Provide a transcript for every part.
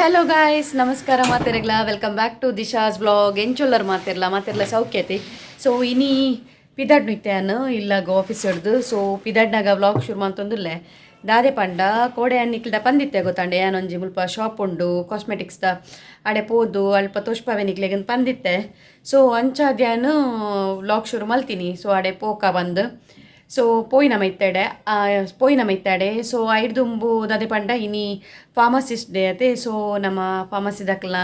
Hello guys, ನಮಸ್ಕಾರ ಮಾತಿರಗ್ಲ. Welcome back to Disha's blog. ಎಂಚೊಲ್ಲರು ಮಾತಿರ್ಲ ಸೌಖ್ಯತೆ. ಸೊ ಇನಿ ಪಿದಾಡ್ ನಿತ್ಯಾನು ಇಲ್ಲಾಗ ಆಫೀಸ್ ಹಿಡ್ದು ಸೊ ಪಿದಾಡ್ನಾಗ ವ್ಲಾಗ್ ಶುರು ಮಾಡ್ತಂದಿಲ್ಲೆ ದಾದೆ ಪಂಡ ಕೋಡೆ ಅನ್ನಿಕ್ಲ್ದ ಪಂದಿತ್ತೆ ಗೊತ್ತಾಂಡೆ. ಏನೊಂಜಿ ಮುಲ್ಪ ಶಾಪ್ ಉಂಡು ಕಾಸ್ಮೆಟಿಕ್ಸ್ದ ಅಡೆ ಪೋದು ಅಲ್ಪ ತೋಷ್ಪಾವೆನಿಕ್ಲೆಗಂದು ಪಂದಿತ್ತೆ. ಸೊ ಅಂಚಾದ್ಯಾನು ವ್ಲಾಗ್ ಶುರು ಮಲ್ತೀನಿ. ಸೊ ಅಡೆ ಪೋಕ ಬಂದು ಸೊ ಪೋಯಿನ ಮೈತಾಡೆ ಸೊ ಐಡ್ದುಂಬು ದಾದೆ ಪಂಡ ಇನಿ ಫಾರ್ಮಸಿಸ್ಟ್ ಡೇ ಅತೆ. ಸೊ ನಮ್ಮ ಫಾರ್ಮಸಿದಕ್ಲ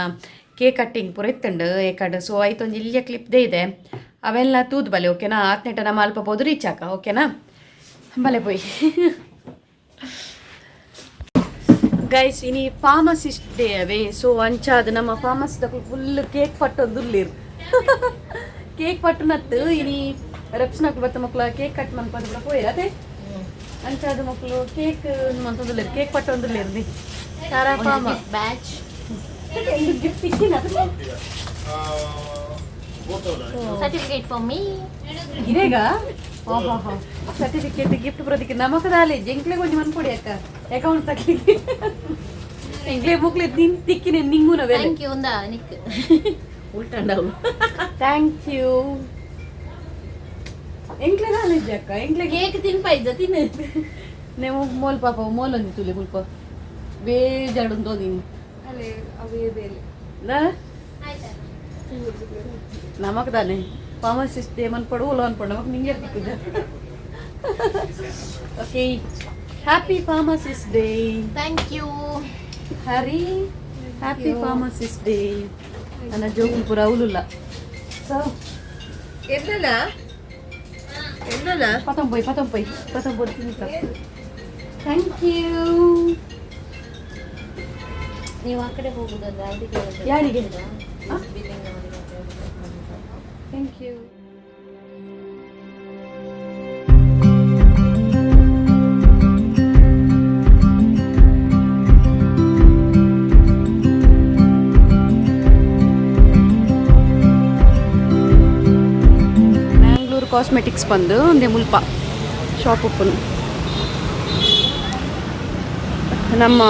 ಕೇಕ್ ಕಟ್ಟಿಂಗ್ ಪೂರ ಇತ್ತುಂಡು ಏಕಡ್. ಸೊ ಐತೊಂದು ಇಲ್ಲಿಯ ಕ್ಲಿಪ್ದೇ ಇದೆ, ಅವೆಲ್ಲ ತೂದು ಬಲೆ ಓಕೆನಾ. ಆತ್ನೆಟ ನಮ್ಮ ಅಲ್ಪ ಬೋದು ರೀಚ್ ಆಕ ಓಕೆನಾ. ಬಲೆ ಪೋಯ್ ಗೈಸ್, ಇನಿ ಫಾರ್ಮಸಿಸ್ಟ್ ಡೇ ಅವೇ. ಸೊ ಅಂಚಾದ ನಮ್ಮ ಫಾರ್ಮಸಿದಕ್ಲು ಫುಲ್ ಕೇಕ್ ಪಟ್ಟೊಂದುಲ್ಲಿರು ಕೇಕ್ ಪಟ್ಟುನತ್ತು ಇನಿ ರೆಪ್ಸ್ನಕ್ಲು ಬತ್ತ ಮಕ್ಕಳು ಕೇಕ್ ಕಟ್ ಮನ್ಪಂದು ಪೋಯಿರ ಅದೇ ಅಂಚಾದ ಮಕ್ಕಳು ಕೇಕ್ ಮಂತೊಂದುಲ್ಲೇರು ಕೇಕ್ ಪಟ್ಟೊಂದುಲ್ಲೇರು ನಿ ತಾರಾ ಫಾರ್ಮ ಬ್ಯಾಚ್ ಗಿಫ್ಟ್ ಇಕ್ಕಿನ ಸರ್ಟಿಫಿಕೇಟ್ ಫಾರ್ ಮೀ ಇರೇಗ ಸರ್ಟಿಫಿಕೇಟ್ ಗಿಫ್ಟ್ ಬರೋದಕ್ಕೆ ನಮಕದಾಲೆ ಜಂಕ್ಲೆ ಕೊಂಚ ಮನ್ಕೊಡಿ ಅಕ್ಕ ಅಕೌಂಟ್ ತಕ್ಲಿಕ್ಕೆ ಎಂಕ್ಲೆ ಮುಕ್ಲೆ ನಿನ್ ತಿಕ್ಕಿನ ನಿಂಗು ನವೆ ಥ್ಯಾಂಕ್ ಯು ಒಂದ ನಿಕ್ ಉಲ್ಟಂಡವು ಥ್ಯಾಂಕ್ ಯು ಎಂಕ್ಲೆ ನಾಲೆಜ್ ಅಕ್ಕ ಎಂಕ್ಲೆ ಕೇಕ್ ತಿನ್ಪಾಯ್ದ ತಿನ್ನು ನೀವು ಮೋಲ್ ಪಾಪ ಮೋಲೊಂದು ತುಲೆ ಮುಲ್ಪ ಬೇಜಾಡುಂದು ನೀನು ಅಲ್ಲೇ ಅವೇ ಬೇರೆ ನಮಕ್ ತಾನೆ ಫಾರ್ಮಸಿಸ್ಟ್ ಡೇ ಮನ್ಪಡು ಓಲೋ ಅನ್ಪಡು ನಮಕ್ ನಿಂಗೆ ತಿಕ್ಕಿದ. Okay, happy pharmacist day. Thank you Hari, happy pharmacist day. ನನ್ನ ಜೋಗುಲ್ ಪೂರ ಅವಲುಲ್ಲ ಸೊ ಎನ್ನಲ್ಲ ಪತಂಪೊಯ್ ತಿನ್ನಿಕ. Thank you. ನೀವು ಆ ಕಡೆ ಹೋಗುದಲ್ಲ ಅದಕ್ಕೆ ಯಾರಿಗೆ? Thank you. ಮ್ಯಾಂಗ್ಳೂರು ಕಾಸ್ಮೆಟಿಕ್ಸ್ ಬಂದು ಒಂದೇ ಮುಲ್ಪ ಶಾಪ್ ಉಪ್ಪನು. ನಮ್ಮ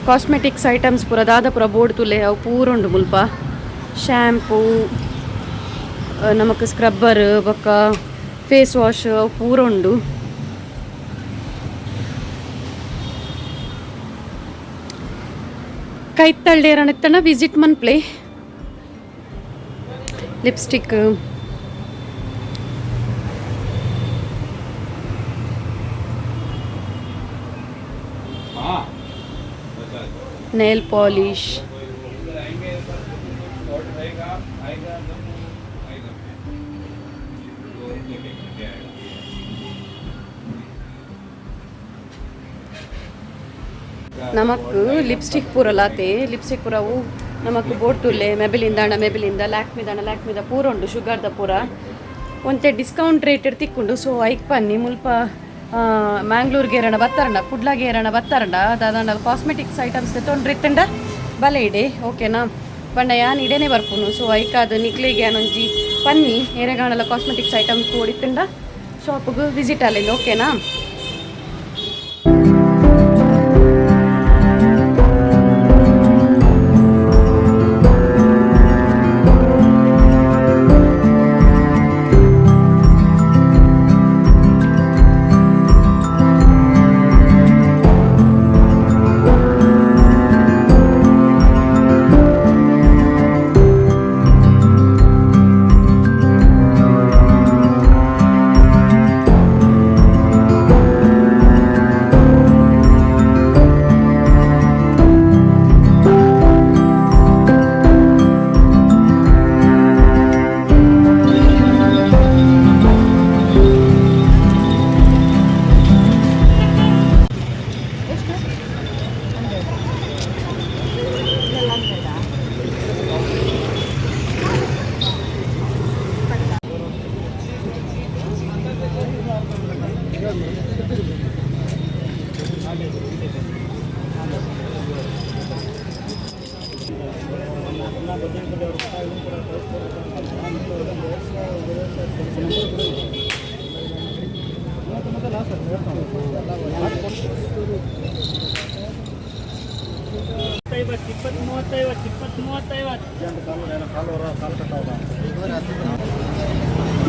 ಕಾಸ್ಮೆಟಿಕ್ಸ್ ಐಟಮ್ಸ್ ಪೂರ ದಾದ ಬೋರ್ಡ್ ತುಲೆ ಅವು ಪೂರ ಉಂಡು ಮುಲ್ಪ. ಶ್ಯಾಂಪೂ, ನಮಕ್ ಸ್ಕ್ರಬ್ಬರ್ ಬೊಕ್ಕ ಫೇಸ್ ವಾಶ್ ಅವು ಪೂರ ಉಂಡು. ಕೈತಳ್ಳಿರಣ ವಿಸಿಟ್ ಮನ್ಪ್ಲೆ. ಲಿಪ್ಸ್ಟಿಕ್, नेल पॉलिश, नमक लिपस्टिक पूरा लाते. लिपस्टिक पूरा वो नमक बोर्ड तुले मेबिलिंदा लैक्मिदा पूरा उंडु शुगर द पूरा ಒಂತೆ ಡಿಸ್ಕೌಂಟ್ ರೇಟ್ ತಿಕ್ಕೊಂಡು. ಸೊ ಐಕ್ ಪನ್ನಿ ಮುಲ್ಪ ಮ್ಯಾಂಗ್ಳೂರ್ಗೆ ಏರಣ ಬತ್ತಾರಂಡ ಕುಡ್ಲಾಗೆ ಏರಣ ಬತ್ತಾರಂಡ ದಾದಂಡ ಕಾಸ್ಮೆಟಿಕ್ಸ್ ಐಟಮ್ಸ್ ತೊಂಡ್ರಿತ್ತಂಡ ಬಲೆ ಇಡೆ ಓಕೆನಾ. ಪಂಡ ಯಾನ್ ಇಡೇನೆ ಬರ್ಪುನು. ಸೊ ಐಕಾದ ನಿಕ್ಲಿಗೆ ಯಾನೊಂಜಿ ಪನ್ನಿ ಏರೆಗಾಣಲ ಕಾಸ್ಮೆಟಿಕ್ಸ್ ಐಟಮ್ಸ್ ಕೂಡಿತ್ತಂಡ ಶಾಪ್ಗೆ ವಿಸಿಟ್ ಅಲ್ಲಿಂದ ಓಕೆನಾ.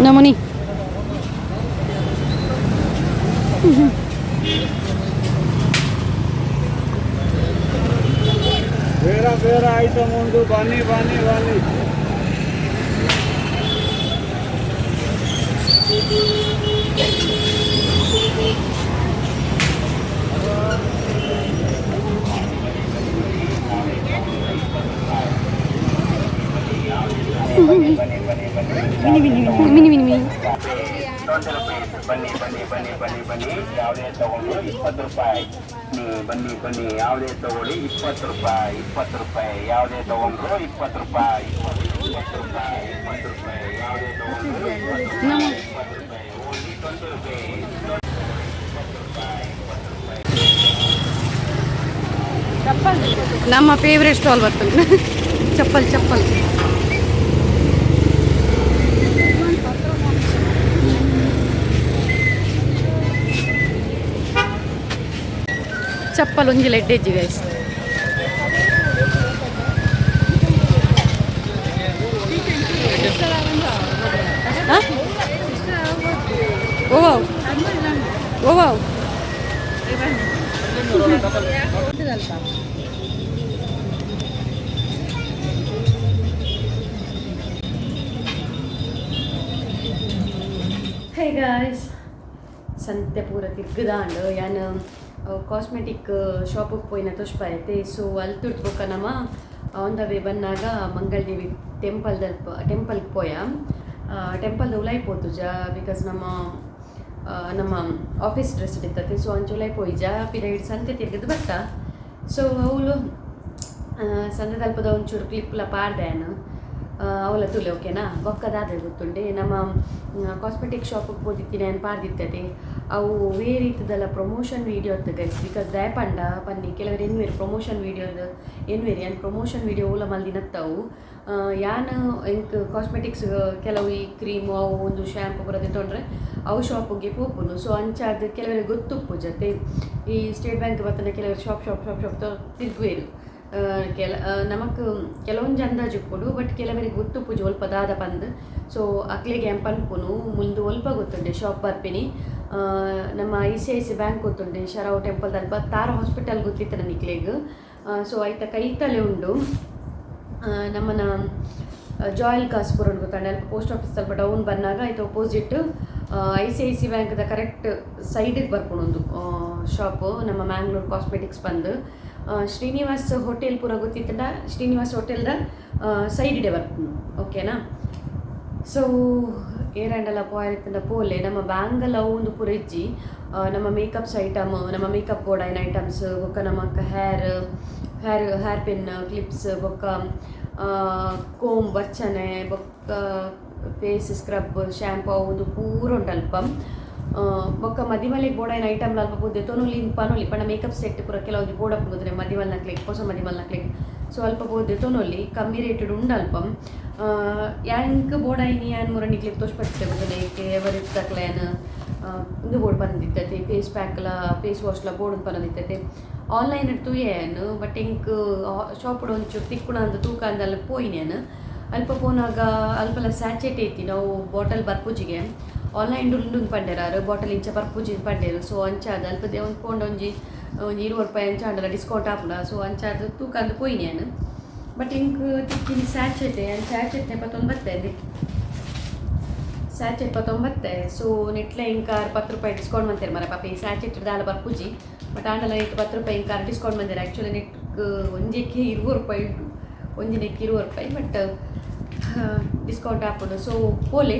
ನಮೂನಿ ಬೇರೆ ಬೇರೆ ಐಟಮ್ ಉಂಟು ಬನ್ನಿ ಬನ್ನಿ ಬನ್ನಿ ಮಿನಿ ಮಿನಿ ಮಿನಿ ಬನ್ನಿ ಬನ್ನಿ ಬನ್ನಿ ಬನ್ನಿ ಬನ್ನಿ ಯಾವುದೇ ತಗೊಂಡು 20 ರೂಪಾಯಿ ಬನ್ನಿ ಬನ್ನಿ ಯಾವುದೇ ತಗೊಳ್ಳಿ 20 ರೂಪಾಯಿ 20 ರೂಪಾಯಿ ಯಾವುದೇ ತಗೊಂಡ್ರು 20 ರೂಪಾಯಿ 20 ರೂಪಾಯಿ 20 ರೂಪಾಯಿ ಯಾವುದೇ ತಗೊಂಡ್ರು 20 ರೂಪಾಯಿ ಓನ್ಲಿ 20 ರೂಪಾಯಿ ನಮ್ಮ ಫೇವ್ರೆಟ್ ಸ್ಟಾಲ್ ಬರ್ತದೆ ಚಪ್ಪಲ್ ಚಪ್ಪಲ್ ಚಪ್ಪಲ್ ಒಂಜಿಲ್ಲ ಎಡ್ಡೆಜ್ಜಿ ಗೈಸ್ ಓ ಓ ಹೇ ಗಾಯ್ಸ್ ಸಂತೆ ಪೂರ ತಿರ್ಗದಾಂಡು ಯಾನು ಕಾಸ್ಮೆಟಿಕ್ ಶಾಪಿಗೆ ಪೋಯಿನ ತುಷ್ಪಾಯತೆ ಸೊ ಅಲ್ಲಿ ತುಡ್ಬೇಕು ನಮ್ಮ ಆನ್ ದ ವೇ ಬಂದಾಗ ಮಂಗಳದೇವಿ ಟೆಂಪಲ್ಗೆ ಪೋಯ ಟೆಂಪಲ್ದು ಉಲಾಯ್ಪೋತು ಜಾ ಬಿಕಾಸ್ ನಮ್ಮ ಆಫೀಸ್ ಡ್ರೆಸ್ ಇರ್ತದೆ ಸೊ ಅಂಚು ಉಲಾಯ್ಪೋಯ್ಜ ಪಿರಿಯಡ್ ಸಂತೆ ತಿರ್ಗದು ಬರ್ತಾ ಸೊ ಅವಳು ಸಂತೆ ತಲುಪದ ಒಂಚೂರು ಕ್ಲಿಪ್ಲ ಪಾಡ್ದೇನು ಅವಳ ತುಲೆ ಓಕೆನಾ ಬೊಕ್ಕದಾದ್ರೆ ಗೊತ್ತುಂಡೆ ನಮ್ಮ ಕಾಸ್ಮೆಟಿಕ್ ಶಾಪಿಗೆ ಹೋದಿತ್ತೀನಿ ಏನು ಪಾರ್ದಿರ್ತದೆ ಅವು ಬೇರೆ ರೀತಿದೆಲ್ಲ ಪ್ರಮೋಷನ್ ವೀಡಿಯೋ ಅಂತ ಗೈಸ್ ಬಿಕಾಸ್ ದಯಪಂಡ ಬನ್ನಿ ಕೆಲವರು ಏನ್ವೇರಿ ಪ್ರಮೋಷನ್ ವೀಡಿಯೋದು ಏನ್ವೇರಿ ಏನು ಪ್ರಮೋಷನ್ ವೀಡಿಯೋ ಓಲ ಮಲ್ದಿನತ್ತವು ಯಾನು ಎಂಕ್ ಕಾಸ್ಮೆಟಿಕ್ಸ್ ಕೆಲವು ಈ ಕ್ರೀಮು ಅವು ಒಂದು ಶ್ಯಾಂಪು ಬರೋದು ತೊಗೊಂಡ್ರೆ ಅವು ಶಾಪಿಗೆ ಹೋಗ್ಬೋದು ಸೊ ಅಂಚಾದ ಕೆಲವರಿಗೆ ಗೊತ್ತುಪ್ಪು ಜೊತೆ ಈ ಸ್ಟೇಟ್ ಬ್ಯಾಂಕ್ ಬರ್ತಾನೆ ಕೆಲವರು ಶಾಪ್ ತಿರುಗುವೇರು ನಮಕ್ ಕೆಲವೊಂದು ಅಂದಾಜು ಕೊಡು ಬಟ್ ಕೆಲವರಿಗೆ ಗೊತ್ತು ಪೂಜೆ ಒಲ್ಪ ದಾದ ಬಂದು ಸೊ ಅಕ್ಲಿಗೆ ಎಂಪನ್ಪುನು ಮುಂದೆ ಒಲ್ಪ ಗೊತ್ತುಂಡೆ ಶಾಪ್ ಬರ್ಪಿನಿ ನಮ್ಮ ICICI ಬ್ಯಾಂಕ್ ಗೊತ್ತುಂಡೆ ಶರಾವ್ ಟೆಂಪಲ್ದಲ್ಲಿ ತಾರ ಹಾಸ್ಪಿಟಲ್ ಗೊತ್ತಿತ್ತು ನನ್ನ ಇಕ್ಲಿಗೆ ಸೊ ಆಯ್ತಾ ಕೈತಲೆ ಉಂಡು ನಮ್ಮನ ಜಾಯಲ್ ಕಾಸ್ಪುರ ಗೊತ್ತಂಡೆ ಅಲ್ಲಿ ಪೋಸ್ಟ್ ಆಫೀಸ್ ಸ್ವಲ್ಪ ಡೌನ್ ಬಂದಾಗ ಆಯ್ತು ಅಪೋಸಿಟ್ ICICI ಬ್ಯಾಂಕ್ದ ಕರೆಕ್ಟ್ ಸೈಡಿಗೆ ಬರ್ಕೊಂಡು ಶಾಪು ನಮ್ಮ ಮ್ಯಾಂಗ್ಳೂರ್ ಕಾಸ್ಮೆಟಿಕ್ಸ್ ಬಂದು ಶ್ರೀನಿವಾಸ್ ಹೋಟೆಲ್ ಪೂರ ಗೊತ್ತಿತ್ತಂಡ ಶ್ರೀನಿವಾಸ್ ಹೋಟೆಲ್ದ ಸೈಡಿಡೆ ಬರ್ಕೊಂಡು ಓಕೆನಾ ಸೊ ಏರಂಡೆಲ್ಲ ಪೋಯ್ತಂಡ ಪೋಲೆ ನಮ್ಮ ಬ್ಯಾಂಗಲ್ ಅವು ಒಂದು ಪೂರ ಇಜ್ಜಿ ನಮ್ಮ ಮೇಕಪ್ಸ್ ಐಟಮ್ ನಮ್ಮ ಮೇಕಪ್ ಬೋರ್ಡೈನ ಐಟಮ್ಸ್ ಬೊಕ್ಕ ನಮ್ಮಕ್ಕ ಹೇರ್ ಪಿನ್ ಕ್ಲಿಪ್ಸ್ ಬೊಕ್ಕ ಕೋಮ್ ಬಚ್ಚನೆ ಬೊಕ್ಕ ಫೇಸ್ ಸ್ಕ್ರಬ್ ಶ್ಯಾಂಪು ಒಂದು ಪೂರ ಉಂಟಲ್ಪ ಬೊಕ್ಕ ಮದಿಮಲೆಗೆ ಬೋಡೈನ ಐಟಮ್ಲ ಅಲ್ಪ ಬುದ್ದೆ ತೊನುಲಿ ಪನೊಲಿ ಪಂಡ ಮೇಕಪ್ ಸೆಟ್ ಪೂರ ಕೆಲವು ಬೋಡಪ್ ಹೋದ್ರೆ ಮದಿಮಲ್ ನಕ್ಲಿಗೆ ಹೊಸ ಮದಿಮಲ್ ನಕ್ಲಿಗೆ ಸೊ ಅಲ್ಪ ಬೋದೆ ತೊನೊಲಿ ಕಮ್ಮಿ ರೇಟೆಡ್ ಉಂಡಲ್ಪಂ ಯಾಂಕ್ ಬೋಡೈನಿ ಯಾನ್ ಮುರ ನಿಕ್ಲಿಗೆ ತೋರ್ಸ್ಪಡ್ತೆ ಬದನೇಕೆ ಎವರಿತ್ ತಕ್ಲೇನ್ ಇಂದು ಬೋರ್ಡ್ ಬಂದಿತ್ತೈತೆ ಫೇಸ್ ಪ್ಯಾಕ್ಲ ಫೇಸ್ ವಾಶ್ಲ ಬೋರ್ಡ್ ಬಂದಿತ್ತೈತೆ ಆನ್ಲೈನ್ ಇಡ್ತು ಏನು ಬಟ್ ಇಂಕ್ ಶಾಪ್ ಒಂಚೂರು ತಿಕ್ಕುಣ ಅಂತ ತೂಕ ಅಂದಲ್ಲ ಪೋಯಿನೇನು ಅಲ್ಪ ಪೋನಾಗ ಅಲ್ಪಲ ಸ್ಯಾಚೆಟ್ ಐತಿ ನಾವು ಬಾಟಲ್ ಬರ್ಪುಜಿಗೆ ಆನ್ಲೈನ್ ಉಂಡು ಪಂಡೇರಾರು ಬಾಟಲ್ ಇಂಚ ಬರ್ಪುಜಿ ಪಂಡೇರು ಸೊ ಅಂಚಾದ ಅಲ್ಪದೇ ಒಂದು ಕೊಂಡು ಒಂಜಿ 20 ರೂಪಾಯಿ ಅಂಚ ಅಂಡಲ್ಲ ಡಿಸ್ಕೌಂಟ್ ಹಾಪುಡ ಸೊ ಅಂಚಾದ ತೂಕ ಅಂದು ಪೋಯಿನೇನು ಬಟ್ ಇಂಕ್ ತಿಕ್ಕಿನಿ ಸ್ಯಾಚೆಟ್ ಸ್ಯಾಚೆಟ್ನೆ 29 ಬರ್ತದೆ ಸ್ಯಾಚೆಟ್ 29 ಸೊ ನೆಟ್ಲೆ ಇಂಕಾರ 10 ರೂಪಾಯಿ ಡಿಸ್ಕೌಂಟ್ ಬಂತೇರು ಮರ ಪಾಪ ಈ ಸ್ಯಾಚೆಟ್ ದಾಲ ಬರ್ಪುಜಿ ಬಟ್ ಆಂಡಲ್ಲ ನೆಟ್ 10 ರೂಪಾಯಿ ಇಂಕಾರ ಡಿಸ್ಕೌಂಟ್ ಬಂದಿರ ಆ್ಯಕ್ಚುಲಿ ನೆಟ್ ಒಂಜಿಕ್ಕೆ 20 ರೂಪಾಯಿ ಒಂಜಿನಕ್ಕೆ 20 ರೂಪಾಯಿ ಬಟ್ ಡಿಸ್ಕೌಂಟ್ ಹಾಕೊಂಡು ಸೊ ಪೋಲೆ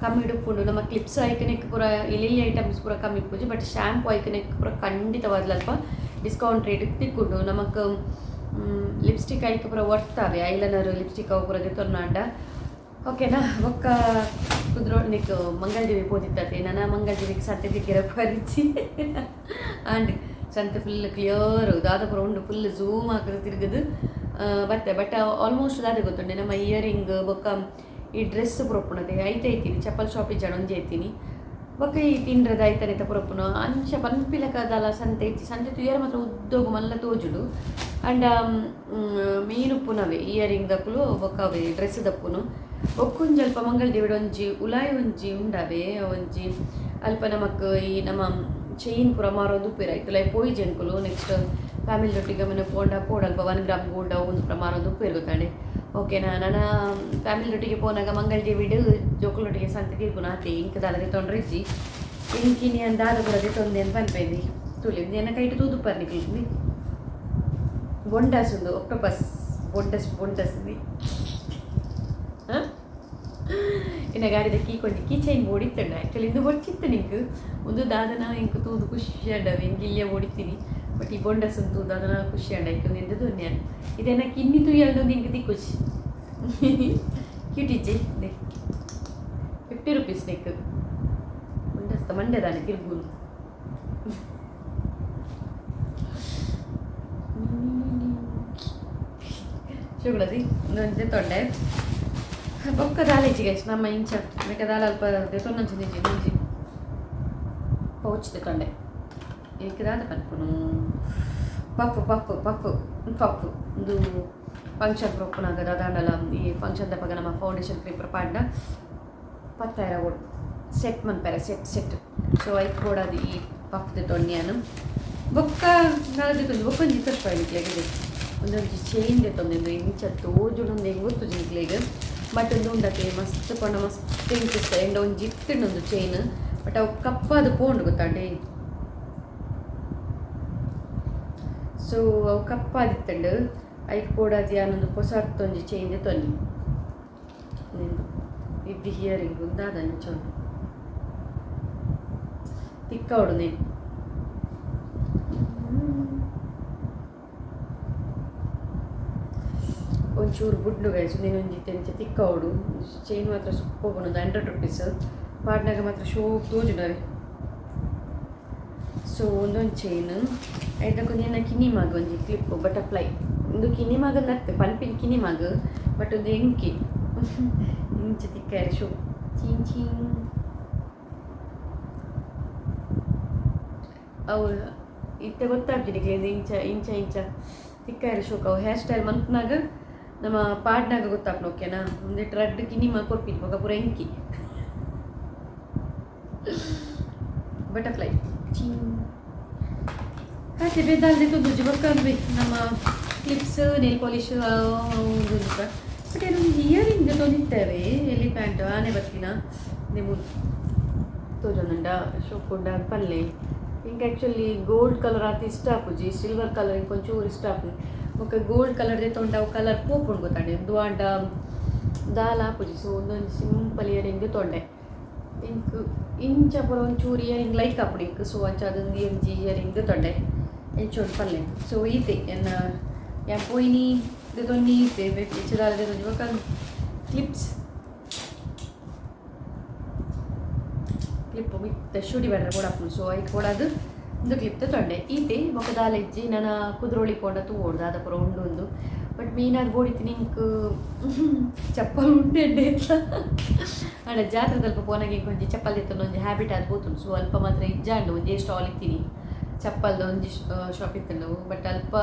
ಕಮ್ಮಿ ಇಡುಕೊಂಡು ನಮ್ಮ ಕ್ಲಿಪ್ಸ್ ಐಕನೆಕ್ ಪೂರ ಇಲ್ಲಿ ಐಟಮ್ಸ್ ಪೂರ ಕಮ್ಮಿ ಇಪ್ಪುಜಿ ಬಟ್ ಶ್ಯಾಂಪು ಐಕನೆಕ್ ಪೂರ ಖಂಡಿತವಾದ್ಲಲ್ಪ ಡಿಸ್ಕೌಂಟ್ ರೇಟ್ ತಿಕ್ಕೊಂಡು ನಮಕ್ ಲಿಪ್ಸ್ಟಿಕ್ ಐಕೆ ಪೂರ ಒಡ್ತಾವೆ ಐಲೈನರ್ ಲಿಪ್ಸ್ಟಿಕ್ ಅವು ಪೂರ ತೊರ್ನಾಂಡ ಓಕೆನಾ ಒಕ್ಕ ಕುದ್ರೋಡ್ನಿಕ್ ಮಂಗಳದೇವಿ ಪೋದಿತ್ತತೆ ನನ್ನ ಮಂಗಳದೇವಿಗೆ ಸಂತೆ ತಿಕ್ಕಿರ ಪರಿಚಿ ಆ್ಯಂಡ್ ಸಂತೆ ಫುಲ್ ಕ್ಲಿಯರ್ ದಾದಾಪುರ ಉಂಡು ಫುಲ್ ಝೂಮ್ ಹಾಕಿದ್ರೆ ತಿರುಗದು ಬತ್ತೆ ಬಟ್ ಆಲ್ಮೋಸ್ಟ್ ದಾದ ಗೊತ್ತುಂಡೆ ನಮ್ಮ ಇಯರಿಂಗ್ ಬೊಕ್ಕ ಈ ಡ್ರೆಸ್ ಪುರಪ್ಪುಣತೆ ಐತೀನಿ ಚಪ್ಪಲ್ ಶಾಪಿಗೆ ಜಡ ಒಂಜಿ ಐತೀನಿ ಬೊಕ್ಕ ಈ ತಿಂಡ್ರದ ಐತನೆತ ಪುರಪ್ಪುನು ಅಂಚ ಪನ್ಪಿಲಕದಲ ಸಂತೆ ಇಜ್ಜಿ ಸಂತೆ ತುಯರ ಮಾತ್ರ ಉದ್ದೋಗು ಮಲ್ಲ ತೋಜುಡು ಅಂಡ ಮೀನು ಪುನವೆ ಇಯರಿಂಗ್ ದಪ್ಪುಲು ಬೊಕ್ಕವೆ ಡ್ರೆಸ್ ದಪ್ಪುನು ಒಕ್ಕೊಂಜಿ ಅಲ್ಪ ಮಂಗಳ ದೇವಿಡು ಒಂಜಿ ಉಲಾಯಿ ಒಂಜಿ ಉಂಡವೆ ಒಂಜಿ ಅಲ್ಪ ನಮಕ್ ಈ ನಮ್ಮ ಚೈನ್ ಪೂರ ಮಾರೋದು ಉಪ್ಪೇರ ಆಯ್ತು ಲೈ ಪೋಯಿ ಜಂಕುಲು ನೆಕ್ಸ್ಟ್ ಫ್ಯಾಮಿಲಿ ಒಟ್ಟಿಗೆ ಮನೆ ಪೋಡ ಅಲ್ಪ 1 ಗ್ರಾಮ್ ಗೋಲ್ಡ್ ಒಂದು ಪೂರ ಮಾರೋದು ಉಪ್ಪೇರು ಗೊತ್ತಾಂಡೆ ಓಕೆನಾ ನನ್ನ ಫ್ಯಾಮಿಲಿ ಒಟ್ಟಿಗೆ ಪೋನಾಗ ಮಂಗಳ ದೇವಿಡು ಜೋಕುಲೊಟ್ಟಿಗೆ ಸಂತೆ ತೀರ್ಪುನ ಆತೆ ಇಂಕ ದಾಲದೆ ತೊಂಡ್ರಿಜ್ಜಿ ಇಂಕಿನಿ ದಾಲ ಬರದೆ ತೊಂದೆ ಅಂತ ಪನ್ಪೇದಿ ತುಳಿ ಏನ ಕೈಟ್ ತೂದು ಪರ್ನಿಕ್ಲಿ ಬೊಂಡಾಸುಂದು ಒಕ್ಟೋಪಸ್ ಬೊಂಡಸ್ದಿ ಇನ್ನ ಗಾಡಿದ ಕೀಕೊಂಡು ಕೀ ಚೈನ್ ಓಡಿತ್ತಣ್ಣ ಆ್ಯಕ್ಚುಲಿ ಇಂದು ಹೊಡ್ಚಿತ್ತು ನಿಂಗೆ ಒಂದು ದಾದನ ಇಂಕು ತೂದು ಖುಷಿ ಅಂಡವೆ ಹಿಂಗೆ ಇಲ್ಲೇ ಓಡಿತೀನಿ ಬಟ್ ಈ ಬೊಂಡಸನ್ ತೂದು ಅದನ್ನ ಖುಷಿ ಅಂಡ ಇಕ್ಕೊಂಡು ಎಂದದು ನ್ಯಾನ್ ಇದೇನ ಕಿನ್ನಿ ತುಯ್ಯಲ್ದೊಂದು ಇಂಕ ತಿಕ್ಕುಚಿ ಕ್ಯೂಟಿಜ್ಜಿ ದೇ 50 ರೂಪೀಸ್ ನೆಕ್ ಬೊಂಡಸ್ತ ಮಂಡ್ಯದಾನೆ ತಿರ್ಗೂನು ಶುಗಳದಿ ಒಂದೊಂದೇ ತೊಂಡೆ ಬೊಕ್ಕ ದಾಲೆಜ್ಜಿಗೆ ನಮ್ಮ ಇಂಚ ಬೇಕಾದಾಲ ಅಲ್ಪ ತೊನ್ನೊಂಚಿ ಮುಂಜಿ ಪೌಚ್ ತೊಂಡೆ ಏಕದಾದ ಪನ್ಪುನು ಪಪ್ಪು ಪಪ್ಪು ಪಪ್ಪು ಪಪ್ಪು ಒಂದು ಫಂಕ್ಷನ್ ಪ್ರೊಪ್ಪುನಾಗ ದಾದಾಂಡಲ ಈ ಫಂಕ್ಷನ್ ದಪ್ಪಾಗ ನಮ್ಮ ಫೌಂಡೇಶನ್ ಕ್ರೀಮ್ ಪಾಡ್ನ 10,000 ಕೊಡು ಸೆಟ್ ಮನ್ಪೇರ ಸೆಟ್ ಸೊ ಐಕ್ ಕೊಡೋದು ಈ ಪಪ್ಪದ ತೊಣ್ಣೆಯನ್ನು ಬೊಕ್ಕ ನಾಳೆ ಬೊಕ್ಕೊಂದು 20 ರೂಪಾಯಿ ನಿಕ್ಲಾಗಿದೆ ಒಂದೊಂದು ಚೈನ್ ತೊಂದಿದ್ದು ಇಂಚ ತೋಜುಡು ಹೆಂಗೆ ಗೊತ್ತು ಜಿಂಕ್ಲಿಗೆ ಬಟ್ ಒಂದು ಉಂಡಕ್ಕೆ ಮಸ್ತ್ ಕೊಂಡ ಮಸ್ತ್ ಇಂಚಿಸ್ತಾರೆ ಎಂಡ ಒಂದು ಜಿಟ್ಟಿನೊಂದು ಚೈನ್ ಬಟ್ ಅವು ಕಪ್ಪಾದ ಪೋಂಡು ಗೊತ್ತಾಂಡೆ ಸೊ ಅವು ಕಪ್ಪಾದಿತ್ತಂಡು ಐಕ್ ಕೊಡೋದು ಯಾನೊಂದು ಹೊಸತ್ತೊಂದು ಚೈನ್ ತೊನ್ನಿ ನಿಂದು ಇದ್ದು ಹಿಯರಿಂಗ್ ಉಂದಾದ ಇಂಚೊಂದು ತಿಕ್ಕ ಹೊಡು ನೀನು ಒಂಚೂರು ಬುಡ್ಡು ಗೈಸು ನೀನೊಂಜಿತ್ತೆ ಅಂಚೆ ತಿಕ್ಕ ಹೊಡು ಚೈನ್ ಮಾತ್ರ ಸುಕ್ಕೋಗೊಂಡು 100 ರೂಪೀಸ್ ಪಾಡ್ನಾಗ ಮಾತ್ರ ಶೋಕ್ ತೋಜುಡವೆ ಸೊ ಒಂದೊಂದು ಚೈನ್ ಐದಕ್ಕೊಂದು ಏನ ಕಿನಿಮಾಗ ಒಂಜಿ ಕ್ಲಿಪ್ ಬಟರ್ಫ್ಲೈ ಒಂದು ಕಿನಿಮಾಗ ನತ್ತೆ ಪನ್ಪಿನ ಕಿನಿಮಾಗ ಬಟ್ ಒಂದು ಎಂಕಿ ಇಂಚೆ ತಿಕ್ಕ ಶೋ ಚೀನ್ ಚೀನ್ ಅವು ಇತ್ತೆ ಗೊತ್ತಾಗ್ತಿದೆ ಇಂಚ ಇಂಚ ಇಂಚ ತಿಕ್ಕ ಶೋಕ್ ಅವು ಹೇರ್ ಸ್ಟೈಲ್ ಮಂತ್ನಾಗ ನಮ್ಮ ಪಾಡ್ನಾಗ ಗೊತ್ತಾಗ್ನ ಓಕೆನಾ ಒಂದಿಟ್ಟು ರಡ್ಡು ಕಿನಿಮಾ ಕೊರ್ಪಿದ್ ಮಗ ಪೂರ ಎಂಕಿ ಬಟರ್ಫ್ಲೈ ಹಾಗೆ ಬೇದಾಲ್ದೆ ತೊಂದು ಬಕ್ಕಂದ್ವಿ ನಮ್ಮ ಕ್ಲಿಪ್ಸ್ ನೇಲ್ ಪಾಲಿಶ್ ಬಟ್ ಏನೊಂದು ಇಯರಿಂಗ್ ತೊಂದಿತ್ತೇವೆ ಎಲಿಫ್ಯಾಂಟ್ ಆನೆ ಬರ್ತೀನ ನೀವು ತೋಜೊಂದುಂಡ ಶೋಕುಂಡ ಪಲ್ಲೆ ಇಂಕ ಆ್ಯಕ್ಚುಲಿ ಗೋಲ್ಡ್ ಕಲರ್ ಆತ ಇಷ್ಟ ಆಪುಜಿ ಸಿಲ್ವರ್ ಕಲರ್ ಇಂಕೊಂಚೂರು ಇಷ್ಟ ಆಪು ఒక గోల్డ్ కలర్ దే తొండ ఒక కలర్ పోపుండు ಗೊತ್ತಾಂಡೆ ದುವಾಂಡ ದಾಲ ಆಪುಜಿ ಸೊ ಒಂದೊಂದು ಸಿಂಪಲ್ ಇಯರಿಂಗ್ ತೊಂಡೆ ಇಂಕ್ ಇಂಚ ಪುರ ಒಂಚೂರು ಇಯರಿಂಗ್ ಲೈಕ್ ಆಪುಡು ಇಂಕ್ ಸೊ ಅಂಚ ಅದೊಂದು ಎಂಜಿ ಇಯರಿಂಗ್ ತೊಂಡೆ ಎಂಚೊಂದು ಪಲ್ಲೆ ಸೊ ಈತೆ ಎನ್ನ ಯಾ ಪೋಯ್ನಿ ಇದೊಂದು ಈತೆ ಇಚ್ಚದಾಲದೆ ಇವಾಗ ಕ್ಲಿಪ್ಸ್ ಕ್ಲಿಪ್ ಮಿತ್ತ ಶೂಡಿ ಬೇಡ್ರೆ ಕೊಡಪ್ಪು ಸೊ ಐದು ಕೊಡೋದು ಒಂದು ಕ್ಲಿಪ್ ತೊಂಡೆ ಈತೆ ಮೊಕ್ಕದಾಲೆಜ್ಜಿ ನಾನು ಕುದ್ರೋಳಿ ಕೊಂಡ ತೂಡ್ದು ಅದ ಪುರ ಉಂಡು ಬಟ್ ಮೀನಾದ ಬೋಡಿತೀನಿ ಇಂಕ್ ಚಪ್ಪಲ್ ಉಂಡೆಂಡೆ ಅಂತ ಅಣ್ಣ ಜಾತ್ರೆ ಸ್ವಲ್ಪ ಪೋನಾಗ ಕೊಂಚ ಚಪ್ಪಲ್ ಎತ್ತೊಂದು ಒಂಜಿ ಹ್ಯಾಬಿಟ್ ಆದ ಬೋತುಂಡು ಸೊ ಅಲ್ಪ ಮಾತ್ರ ಇಜ್ಜಾಂಡು ಒಂಜೇ ಸ್ಟಾಲ್ ಇತ್ತೀನಿ ಚಪ್ಪಲ್ದು ಒಂಜಿ ಶಾಪ್ ಇತ್ತಂಡು ಬಟ್ ಅಲ್ಪ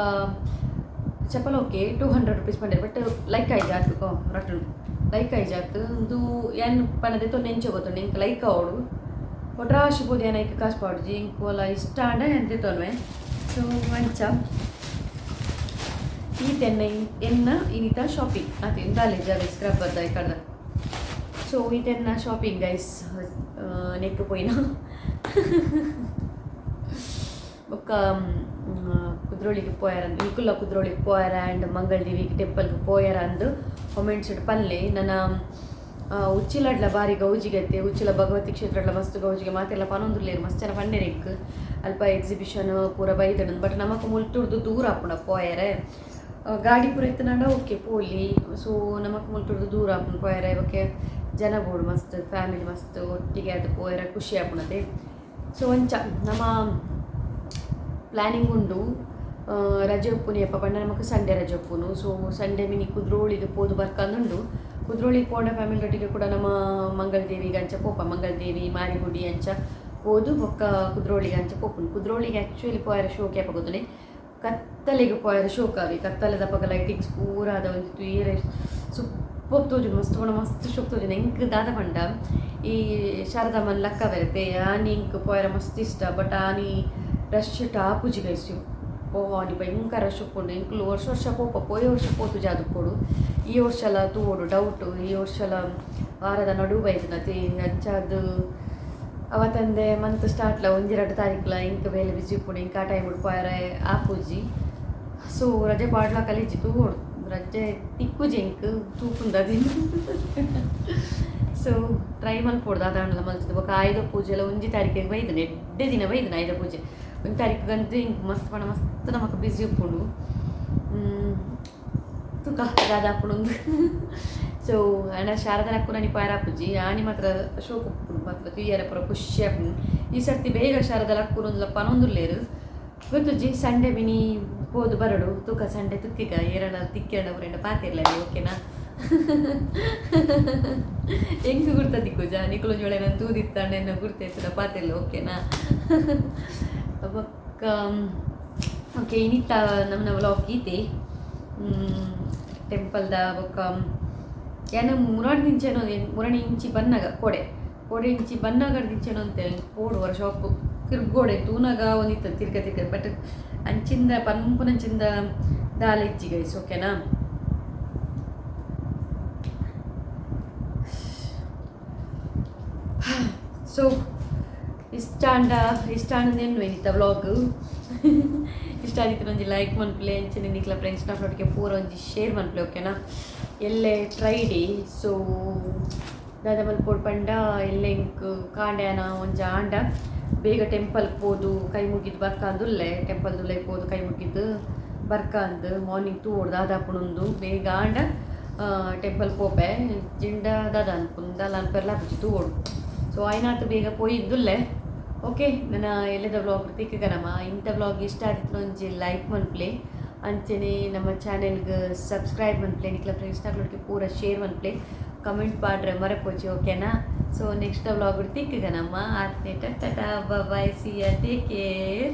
ಚಪ್ಪಲ್ okay 200 rupees Pande but like ಆಯ್ತು ರಟ್ಟು ಲೈಕ್ ಆಯ್ತು ಒಂದು ಏನು ಪಣದೆ ತೊಂದು ಎಂಚೆ ಗೊತ್ತುಂಡು ಇಂಕ್ ಲೈಕ್ ಅವಡು ಒಟ್ರಾಶಿ ಪೋದಿ ಏನಕ್ಕೆ ಕಾಸು ಪಾಡ್ಜಿ ಇಂಕೋಲ ಇಷ್ಟ ಅಂಡ ಎಂತೆ ತೊನ್ವೆ ಸೊ ಮಂಚ ಈ ತೆನ್ನ ಎನ್ನ ಇನ್ನಿತ ಶಾಪಿಂಗ್ ಅದೇ ಇಂದಾಲೆ ಜಾಗ ಸ್ಕ್ರಬ್ ಬರ್ದ ಕಡ್ದ ಸೊ ಈ ತೆನ್ನ ಶಾಪಿಂಗ್ ಗೈಸ್ ನೆಕ್ ಪೋಯಿನ ಒಕ್ಕ ಕುದ್ರೋಳಿಗೆ ಪೋಯಾರ ಇಲ್ಕುಲ್ಲ ಕುದ್ರೋಳಿಗೆ ಪೋಯಾರ ಆ್ಯಂಡ್ ಮಂಗಳದೇವಿಗೆ ಟೆಂಪಲ್ಗೆ ಪೋಯಾರ ಅಂದು ಕಾಮೆಂಟ್ಸ್ ಪಲ್ಲೆ ನನ್ನ ಉಚ್ಚಿಲಡ್ಲ ಬಾರಿ ಗೌಜಿಗತ್ತೆ ಉಚ್ಚಿಲ ಭಗವತಿ ಕ್ಷೇತ್ರಡ್ಲ ಮಸ್ತ್ ಗೌಜಿಗೆ ಮಾತೆಲ್ಲ ಪನೊಂದುರ್ಲೇರು ಮಸ್ತ್ ಜನ ಪನ್ನೆರೆಕ್ ಅಲ್ಪ ಎಕ್ಸಿಬಿಷನ್ ಪೂರ ಬೈದಣ್ಣು ಬಟ್ ನಮಕ್ ಮುಲ್ತುಡ್ದು ದೂರ ಆಪುಂಡ ಪೋಯರೆ ಗಾಡಿ ಪೂರ ಇತ್ತನಾಂಡ ಓಕೆ ಪೋಲಿ ಸೊ ನಮಕ್ ಮುಲ್ತುಡ್ದು ದೂರ ಆಪುಂಡು ಪೋಯರೆ ಇವಕ್ಕೆ ಜನ ಬೋಡು ಮಸ್ತ್ ಫ್ಯಾಮಿಲಿ ಮಸ್ತ್ ಒಟ್ಟಿಗೆ ಅದು ಪೋಯರೆ ಖುಷಿ ಆಪುಣತೆ ಸೊ ಒಂಚ ನಮ್ಮ ಪ್ಲ್ಯಾನಿಂಗ್ ಉಂಡು ರಜೆ ಉಪ್ಪುನಿ ಅಪ್ಪ ಪಂಡ ನಮಕ್ ಸಂಡೇ ರಜೆ ಉಪ್ಪುನು. ಸೊ ಸಂಡೇ ಮಿನಿ ಕುದ್ರೋಳಿಗೆ ಪೋದು ಬರ್ಕಂದುಂಡು. ಕುದ್ರೋಳಿಗೆ ಪೋಂಡ ಫ್ಯಾಮಿಲಿ ಒಟ್ಟಿಗೆ ಕೂಡ ನಮ್ಮ ಮಂಗಳದೇವಿಗೆ ಅಂಚ ಪೋಪ, ಮಂಗಳದೇವಿ ಮಾರಿಗುಡಿ ಅಂಚ ಹೋದು ಬೊಕ್ಕ ಕುದ್ರೋಳಿಗೆ ಅಂಚ ಪೋಪುನು. ಕುದ್ರೋಳಿಗೆ ಆ್ಯಕ್ಚುಲಿ ಪೋಯರ ಶೋಕ್ ಯಾಪ ಗೊತ್ತನೆ, ಕತ್ತಲೆಗೆ ಪೋಯರ ಶೋಕ್ ಅವಿ. ಕತ್ತಲೆದ ಪಕ್ಕ ಲೈಟಿಂಗ್ಸ್ ಪೂರ ಅದ ಒಂದು ತೂಯರೆ ಸೂಪರ್ ತೋಜು, ಮಸ್ತ್ ಪೋಣ ಮಸ್ತ್ ಶೋಕ್ ತೋಜು. ಎಂಕ್ ದಾದ ಪಂಡ ಈ ಶಾರದಮ್ಮನ ಲಕ್ಕ ಬರುತ್ತೆ ಆನಿ ಇಂಕ್ ಪೋಯರ ಮಸ್ತ್ ಇಷ್ಟ. ಬಟ್ ಆನಿ ರಶ್ ಟಾಪುಜಿ ಗೈಸ್ಯು ಆನಿ ಭಯಂಕರ ರಶ್ ಉಪ್ಪುಂಡು. ಇಂಕ್ಲು ವರ್ಷ ಪೋಪ ಪೋಯೆ ವರ್ಷ ಪೋತು ಜಾದು ಕೊಡು. ಈ ವರ್ಷಲ ತೂಡು ಡೌಟು, ಈ ವರ್ಷಲ ವಾರದ ನಡುವೆ ಬೈದನತಿ ಅಂಚಾದು ಅವತ್ತಂದೆ ಮಂತ್ ಸ್ಟಾರ್ಟ್ಲ 1-2 ತಾರೀಕ್ಲ ಇಂಕ ಬೇಲೆ ಬಿಸಿ ಉಪ್ಪುಂಡು. ಇಂಕ ಆ ಟೈಮ್ ಉಡ್ಪಾಯರ ಆಪುಜಿ. ಸೊ ರಜೆ ಪಾಡ್ಲ ಕಲಿಜಿ ತೂಡು ರಜೆ ತಿಕ್ಕುಜಿ ಇಂಕ್ ತೂಪುಂದದಿನ. ಸೊ ಟ್ರೈ ಮಲ್ಪೊಡ್ದು ಅದಾಂಡ್ಲ ಮಲ್ತಿದ್ದು ಬೊಕ ಆಯುಧ ಪೂಜೆ ಎಲ್ಲ 1 ತಾರೀಕಿಗೆ ಬೈದನೆ, ಎಡ್ಡೆ ದಿನ ಬೈದನೆ ಆಯುಧ ಪೂಜೆ. 1 ತಾರೀಕಿಗಂತೂ ಇಂಕ್ ಮಸ್ತ್ ಪಣ ಮಸ್ತ್ ನಮಕ್ ಬಿಸಿ ಉಪ್ಪುಂಡು ತುಕ ದಾದ ಹಾಕೊಂಡು. ಸೊ ಅಣ್ಣ ಶಾರದನ ಹಾಕು ನನಗೆ ಪಾಯರಾಪುಜಿ ಆನಿ ಮಾತ್ರ ಶೋಕ್ ಉಪ್ಪುಂಡು ಮಾತ್ರ ತುಯ್ಯರ ಪುರ ಖುಷಿ ಹಾಕೊಂಡು. ಈ ಸರ್ತಿ ಬೇಗ ಶಾರದಲ ಹಾಕೊಂಡು ಪನೊಂದುಲ್ಲೇರು ಗೊತ್ತುಜಿ. ಸಂಡೆ ಮಿನಿ ಹೋದು ಬರಡು ತೂಕ ಸಂಡೆ ತುಕ್ಕಿಗ ಎರಡ ತಿಕ್ಕೆರಡ ಬರೆಂಡ ಪಾತಿರ್ಲ ಓಕೆನಾ. ಹೆಂಗೆ ಗುರ್ತ ದಿಕ್ಕುಜ ನಿಕ್ಲು ಜೋಳೆ ನಾನು ತೂದಿತ್ತಾಂಡೆ ಅನ್ನೋ ಗುರ್ತೈತದ ಪಾತಿರ್ಲ ಓಕೆನಾ. ಬೊಕ್ಕ ಓಕೆ ಇನ್ನಿತ್ತ ನಮ್ಮ ವ್ಲಾಗ್ ಗೀತೆ ಟೆಂಪಲ್ದ ಬೊಕ್ಕ ಏನು ಮುರಣಿ ಇಂಚಿ ಬನ್ನಾಗ ಕೋಡೆ ಇಂಚಿ ಬನ್ನಾಗ ದಿಂಚೆನೋ ಅಂತ ಪೋಡುವರ ಶಾಪು ತಿರ್ಗೋಡೆ ತೂನಾಗ ಒಂದಿತ್ತು ತಿರ್ಗ ಬಟ್ ಅಂಚಿಂದ ಪಂಪುನಂಚಿಂದ ದಾಲ ಇಚ್ಚಿ ಗೈಸ್ ಓಕೆನಾ. ಸೊ ಇಷ್ಟಾಂಡೇನು ಏನಿತ್ತ ವ್ಲಾಗ್ ಇಷ್ಟ ಆದಿತ್ತು ಒಂಜಿ ಲೈಕ್ ಮನ್ಪ್ಲೆ ಅಂಚನೆ ನಿಕ್ಲ ಫ್ರೆಂಡ್ಸ್ ನೊಟ್ಟಿಗೆ ಪೂರ ಒಂಜಿ ಶೇರ್ ಮನ್ಪ್ಲೆ ಓಕೆನಾ. ಎಲ್ಲೆ ಟ್ರೈಡಿ ಸೊ ದಾದ ಮಲ್ಪೋಡು ಪಂಡ ಎಲ್ಲೆ ಇಂಕ್ ಕಾಂಡ್ಯಾನ ಒಂಜ ಆಂಡ ಬೇಗ ಟೆಂಪಲ್ಗೆ ಹೋದು ಕೈ ಮುಗಿದು ಬರ್ಕಂದುಲ್ಲೆ ಟೆಂಪಲ್ದುಲ್ಲೆ ಹೋದು ಕೈ ಮುಗಿದು ಬರ್ಕಂದು ಮಾರ್ನಿಂಗ್ ತೂಡು ದಾದ ಹಾಪುಣೊಂದು ಬೇಗ ಆಂಡ ಟೆಂಪಲ್ ಪೋಪೆ ಜಿಂಡ ದಾದ ಅನ್ಪುಂಡು ದಾಲ ಅನ್ಪೆರ್ಲ ಹಾಪುಜಿ ತೂಡು. ಸೊ ಆಯ್ನಾತು ಬೇಗ ಪೋಯಿದ್ದುಲ್ಲೆ ಓಕೆ. ನನ್ನ ಎಲ್ಲದ ವ್ಲಾಗ್ ತಿಕ್ಕಗನಮ್ಮ ಇಂಥ ವ್ಲಾಗ್ ಇಷ್ಟ ಆದಿತ್ತು ಒಂಜಿ ಲೈಕ್ ಮನ್ಪ್ಲೆ ಅಂಚನೆ ನಮ್ಮ ಚಾನೆಲ್ಗೆ ಸಬ್ಸ್ಕ್ರೈಬ್ ಮನ್ಪ್ಲೆ ನಿಕ್ಲ ಫ್ರೆಂಡ್ಸ್ ನಕ್ಲೊಟ್ಟಿಗೆ ಪೂರ ಶೇರ್ ಮನ್ಪ್ಲೆ ಕಮೆಂಟ್ ಪಾಡ್ರೆ ಮರಪೋಚಿ ಓಕೆನಾ. ಸೊ ನೆಕ್ಸ್ಟ್ ವ್ಲಾಗ್ ತಿಕ್ಕಗನಮ್ಮ ಆತ್ನೆ tata bye see you take care.